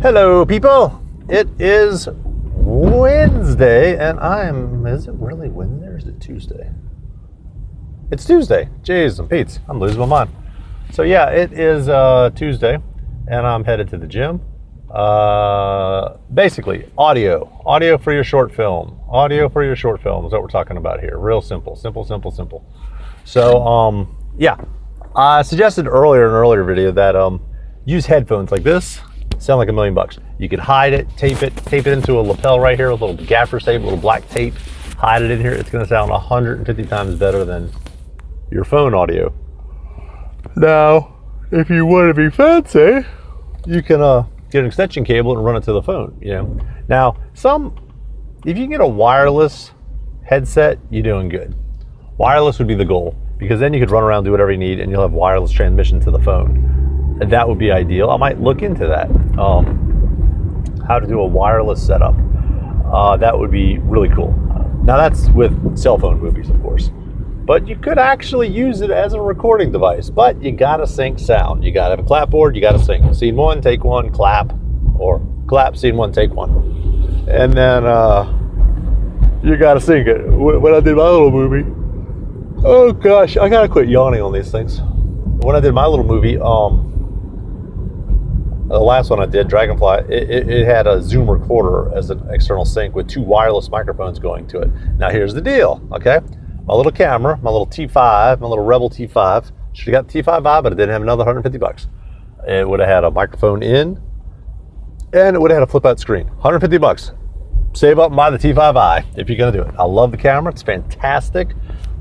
Hello, people. It is Wednesday, and is it really Wednesday or is it Tuesday? It's Tuesday. Jeez and Pete's. I'm losing my mind. So yeah, it is Tuesday, and I'm headed to the gym. Basically, audio for your short film. Audio for your short film is what we're talking about here. Real simple. So, yeah, I suggested earlier in an earlier video that use headphones like this. Sound like $1 million. You could hide it, tape it into a lapel right here, a little gaffer tape, a little black tape, hide it in here. It's going to sound 150 times better than your phone audio. Now, if you want to be fancy, you can get an extension cable and run it to the phone. You know. Now, if you get a wireless headset, you're doing good. Wireless would be the goal, because then you could run around, do whatever you need, and you'll have wireless transmission to the phone. That would be ideal. I might look into that. How to do a wireless setup. That would be really cool. Now that's with cell phone movies, of course. But you could actually use it as a recording device. But you gotta sync sound. You gotta have a clapboard, you gotta sync. Scene one, take one, clap. Or clap, scene one, take one. And then you gotta sync it. When I did my little movie, oh gosh, I gotta quit yawning on these things. When I did my little movie, the last one I did, Dragonfly, it had a Zoom recorder as an external sync with 2 wireless microphones going to it. Now here's the deal, okay? My little camera, my little T5, my little Rebel T5, should have got the T5i, but it didn't have another 150 bucks. It would have had a microphone in, and it would have had a flip out screen. 150 bucks. Save up and buy the T5i if you're gonna do it. I love the camera, it's fantastic.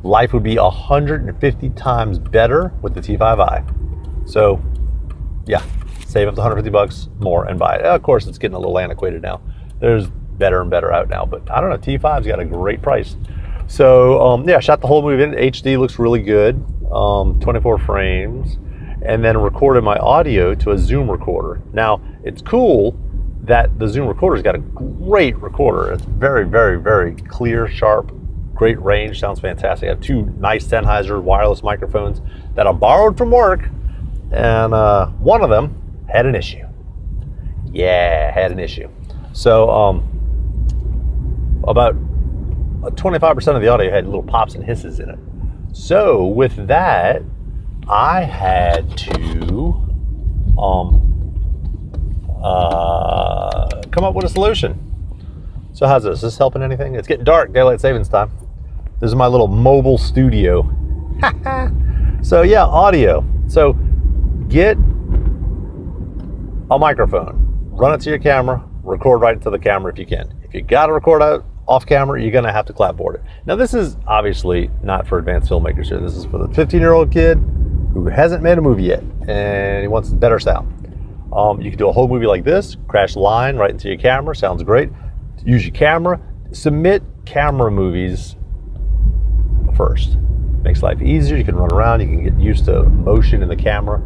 Life would be 150 times better with the T5i. So, yeah. Save up to 150 bucks more and buy it. Of course, it's getting a little antiquated now. There's better and better out now, but I don't know, T5's got a great price. So, yeah, shot the whole movie in HD, looks really good, 24 frames, and then recorded my audio to a Zoom recorder. Now, it's cool that the Zoom recorder's got a great recorder. It's very, very, very clear, sharp, great range, sounds fantastic. I have 2 nice Sennheiser wireless microphones that I borrowed from work, and one of them had an issue. Yeah, had an issue. So about 25% of the audio had little pops and hisses in it. So with that, I had to come up with a solution. So how's this? Is this helping anything? It's getting dark, daylight savings time. This is my little mobile studio. So yeah, audio. So get a microphone, run it to your camera, record right into the camera if you can. If you got to record out off camera, you're going to have to clapboard it. Now, this is obviously not for advanced filmmakers here. This is for the 15-year-old kid who hasn't made a movie yet and he wants better sound. You can do a whole movie like this, crash line right into your camera, sounds great. Use your camera, submit camera movies first. Makes life easier. You can run around, you can get used to motion in the camera.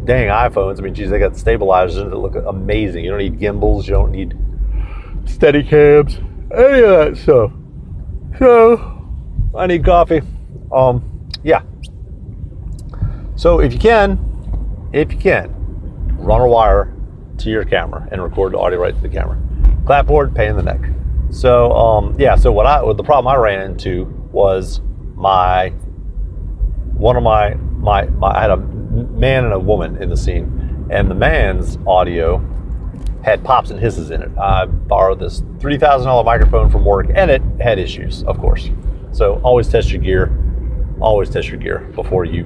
Dang iPhones, I mean, geez, they got stabilizers in it that look amazing. You don't need gimbals, you don't need steady cams, any of that stuff. So, I need coffee. Yeah. So if you can, run a wire to your camera and record the audio right to the camera. Clapboard, pain in the neck. So, yeah, so the problem I ran into was I had a man and a woman in the scene, and the man's audio had pops and hisses in it. I borrowed this $3,000 microphone from work, and it had issues, of course. So always test your gear. Always test your gear before you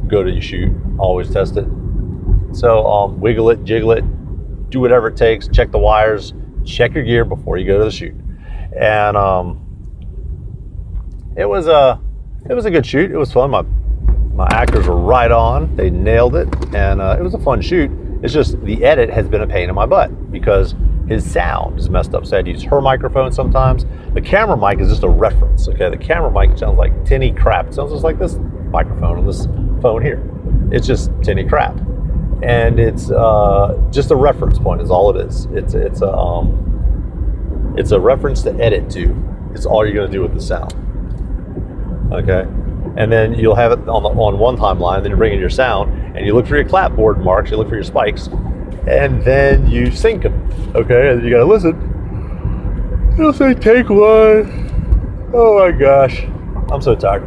go to your shoot. Always test it. So wiggle it, jiggle it, do whatever it takes. Check the wires. Check your gear before you go to the shoot. And it was a good shoot. It was fun. My actors were right on. They nailed it, and it was a fun shoot. It's just the edit has been a pain in my butt because his sound is messed up. So I had to use her microphone sometimes. The camera mic is just a reference, okay? The camera mic sounds like tinny crap. It sounds just like this microphone on this phone here. It's just tinny crap. And it's just a reference point is all it is. It's a reference to edit to. It's all you're gonna do with the sound, okay? And then you'll have it on one timeline, then you bring in your sound, and you look for your clapboard marks, you look for your spikes, and then you sync them. Okay, and you gotta listen. It'll say take one. Oh my gosh, I'm so tired.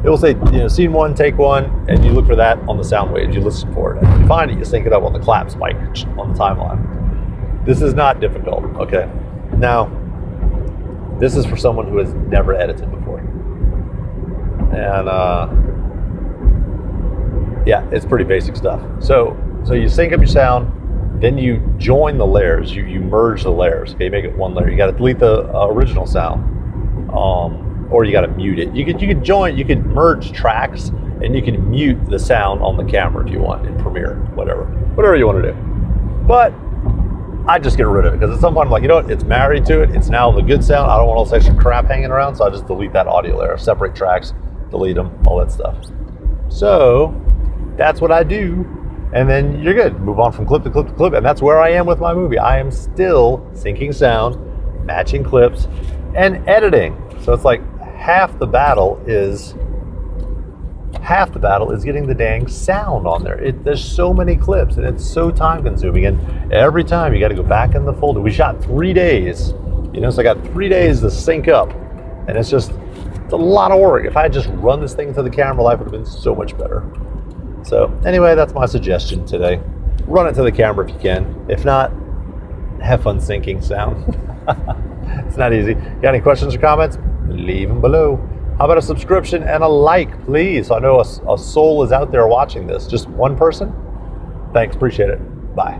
It will say, scene one, take one, and you look for that on the sound waves. You listen for it. And if you find it, you sync it up on the clap spike on the timeline. This is not difficult, okay? Now, this is for someone who has never edited before. And yeah, it's pretty basic stuff. So you sync up your sound, then you join the layers. You merge the layers. Okay, you make it one layer. You got to delete the original sound, or you got to mute it. You could merge tracks, and you can mute the sound on the camera if you want in Premiere, whatever you want to do. But I just get rid of it because at some point I'm like, you know what? It's married to it. It's now the good sound. I don't want all this extra crap hanging around, so I just delete that audio layer, separate tracks, delete them, all that stuff. So that's what I do, and then you're good. Move on from clip to clip to clip, and that's where I am with my movie. I am still syncing sound, matching clips, and editing. So it's like half the battle is getting the dang sound on there. There's so many clips, and it's so time consuming, and every time you got to go back in the folder. We shot 3 days, so I got 3 days to sync up, and it's a lot of work. If I had just run this thing to the camera, life would have been so much better. So anyway, that's my suggestion today. Run it to the camera if you can. If not, have fun syncing sound. It's not easy. Got any questions or comments? Leave them below. How about a subscription and a like, please? So I know a soul is out there watching this. Just one person? Thanks, appreciate it. Bye.